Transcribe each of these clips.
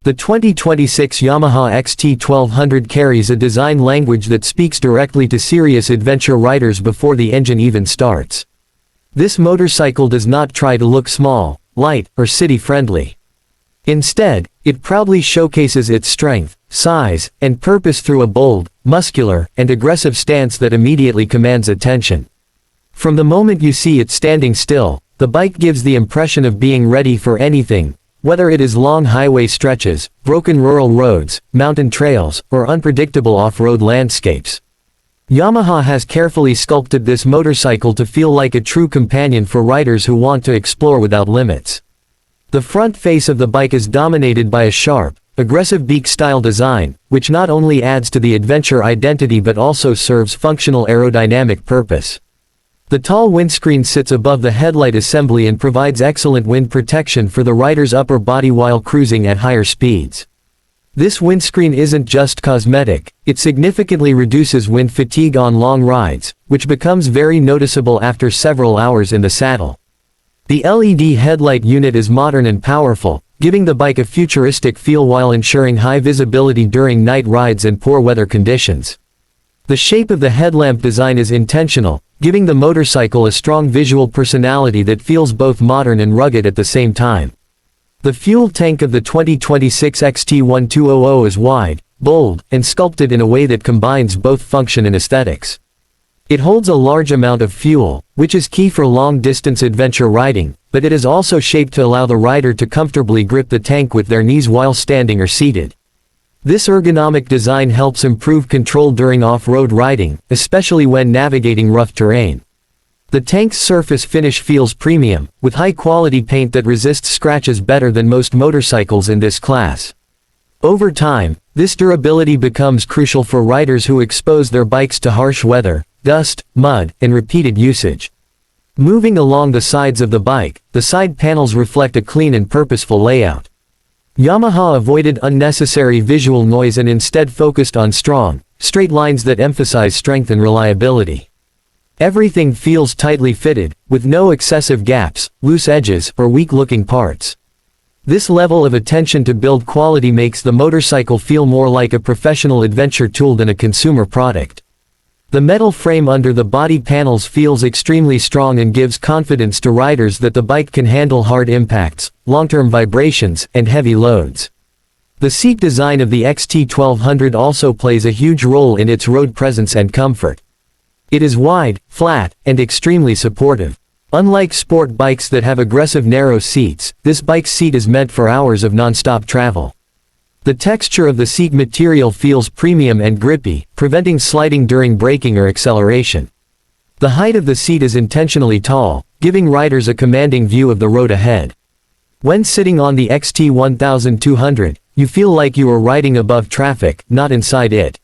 The 2026 Yamaha XT 1200 carries a design language that speaks directly to serious adventure riders before the engine even starts. This motorcycle does not try to look small, light, or city-friendly. Instead, it proudly showcases its strength, size, and purpose through a bold, muscular, and aggressive stance that immediately commands attention. From the moment you see it standing still, the bike gives the impression of being ready for anything, whether it is long highway stretches, broken rural roads, mountain trails, or unpredictable off-road landscapes. Yamaha has carefully sculpted this motorcycle to feel like a true companion for riders who want to explore without limits. The front face of the bike is dominated by a sharp, aggressive beak-style design, which not only adds to the adventure identity but also serves functional aerodynamic purpose. The tall windscreen sits above the headlight assembly and provides excellent wind protection for the rider's upper body while cruising at higher speeds. This windscreen isn't just cosmetic, it significantly reduces wind fatigue on long rides, which becomes very noticeable after several hours in the saddle. The LED headlight unit is modern and powerful, giving the bike a futuristic feel while ensuring high visibility during night rides and poor weather conditions. The shape of the headlamp design is intentional, giving the motorcycle a strong visual personality that feels both modern and rugged at the same time. The fuel tank of the 2026 XT1200 is wide, bold, and sculpted in a way that combines both function and aesthetics. It holds a large amount of fuel, which is key for long-distance adventure riding, but it is also shaped to allow the rider to comfortably grip the tank with their knees while standing or seated. This ergonomic design helps improve control during off-road riding, especially when navigating rough terrain. The tank's surface finish feels premium, with high-quality paint that resists scratches better than most motorcycles in this class. Over time, this durability becomes crucial for riders who expose their bikes to harsh weather, dust, mud, and repeated usage. Moving along the sides of the bike, the side panels reflect a clean and purposeful layout. Yamaha avoided unnecessary visual noise and instead focused on strong, straight lines that emphasize strength and reliability. Everything feels tightly fitted, with no excessive gaps, loose edges, or weak-looking parts. This level of attention to build quality makes the motorcycle feel more like a professional adventure tool than a consumer product. The metal frame under the body panels feels extremely strong and gives confidence to riders that the bike can handle hard impacts, long-term vibrations, and heavy loads. The seat design of the XT1200 also plays a huge role in its road presence and comfort. It is wide, flat, and extremely supportive. Unlike sport bikes that have aggressive narrow seats, this bike's seat is meant for hours of non-stop travel. The texture of the seat material feels premium and grippy, preventing sliding during braking or acceleration. The height of the seat is intentionally tall, giving riders a commanding view of the road ahead. When sitting on the XT1200, you feel like you are riding above traffic, not inside it.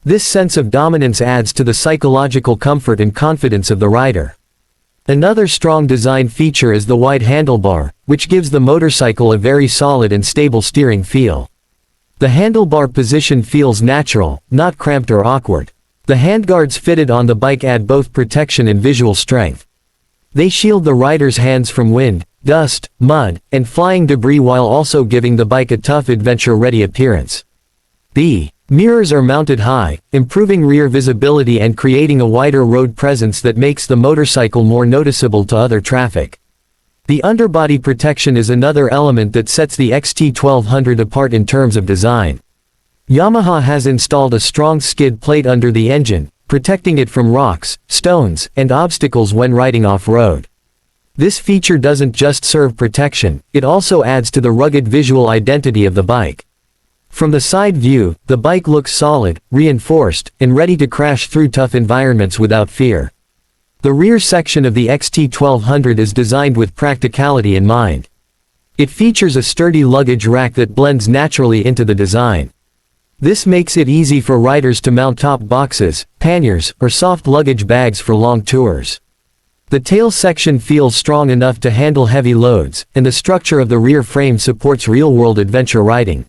This sense of dominance adds to the psychological comfort and confidence of the rider. Another strong design feature is the wide handlebar, which gives the motorcycle a very solid and stable steering feel. The handlebar position feels natural, not cramped or awkward. The handguards fitted on the bike add both protection and visual strength. They shield the rider's hands from wind, dust, mud, and flying debris while also giving the bike a tough adventure-ready appearance. The mirrors are mounted high, improving rear visibility and creating a wider road presence that makes the motorcycle more noticeable to other traffic. The underbody protection is another element that sets the XT1200 apart in terms of design. Yamaha has installed a strong skid plate under the engine, protecting it from rocks, stones, and obstacles when riding off-road. This feature doesn't just serve protection, it also adds to the rugged visual identity of the bike. From the side view, the bike looks solid, reinforced, and ready to crash through tough environments without fear. The rear section of the XT1200 is designed with practicality in mind. It features a sturdy luggage rack that blends naturally into the design. This makes it easy for riders to mount top boxes, panniers, or soft luggage bags for long tours. The tail section feels strong enough to handle heavy loads, and the structure of the rear frame supports real-world adventure riding.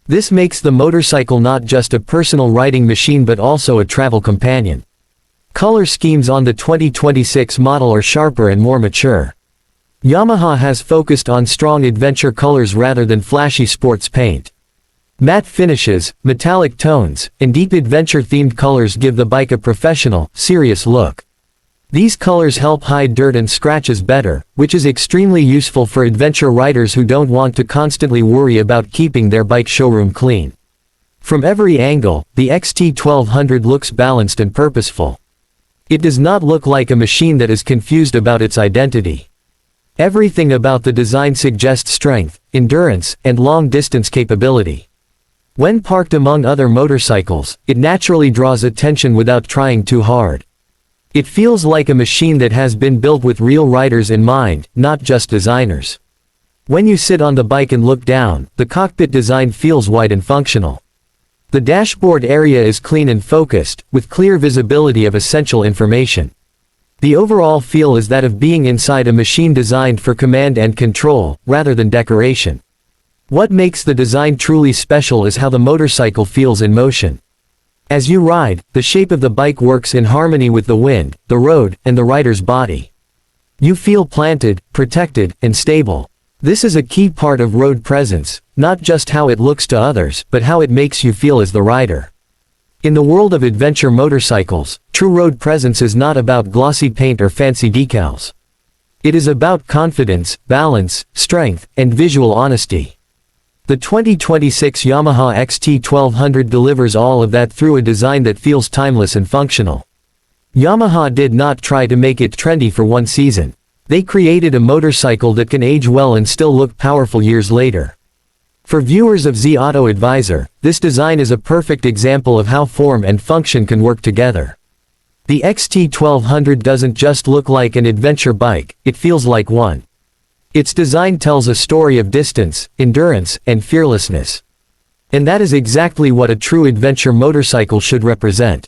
This makes the motorcycle not just a personal riding machine but also a travel companion. Color schemes on the 2026 model are sharper and more mature. Yamaha has focused on strong adventure colors rather than flashy sports paint. Matte finishes, metallic tones, and deep adventure-themed colors give the bike a professional, serious look. These colors help hide dirt and scratches better, which is extremely useful for adventure riders who don't want to constantly worry about keeping their bike showroom clean. From every angle, the XT1200 looks balanced and purposeful. It does not look like a machine that is confused about its identity. Everything about the design suggests strength, endurance, and long-distance capability. When parked among other motorcycles, it naturally draws attention without trying too hard. It feels like a machine that has been built with real riders in mind, not just designers. When you sit on the bike and look down, the cockpit design feels wide and functional. The dashboard area is clean and focused, with clear visibility of essential information. The overall feel is that of being inside a machine designed for command and control, rather than decoration. What makes the design truly special is how the motorcycle feels in motion. As you ride, the shape of the bike works in harmony with the wind, the road, and the rider's body. You feel planted, protected, and stable. This is a key part of road presence, not just how it looks to others, but how it makes you feel as the rider. In the world of adventure motorcycles, true road presence is not about glossy paint or fancy decals. It is about confidence, balance, strength, and visual honesty. The 2026 Yamaha XT1200 delivers all of that through a design that feels timeless and functional. Yamaha did not try to make it trendy for one season. They created a motorcycle that can age well and still look powerful years later. For viewers of Zeeautoadviser, this design is a perfect example of how form and function can work together. The XT1200 doesn't just look like an adventure bike, it feels like one. Its design tells a story of distance, endurance, and fearlessness. And that is exactly what a true adventure motorcycle should represent.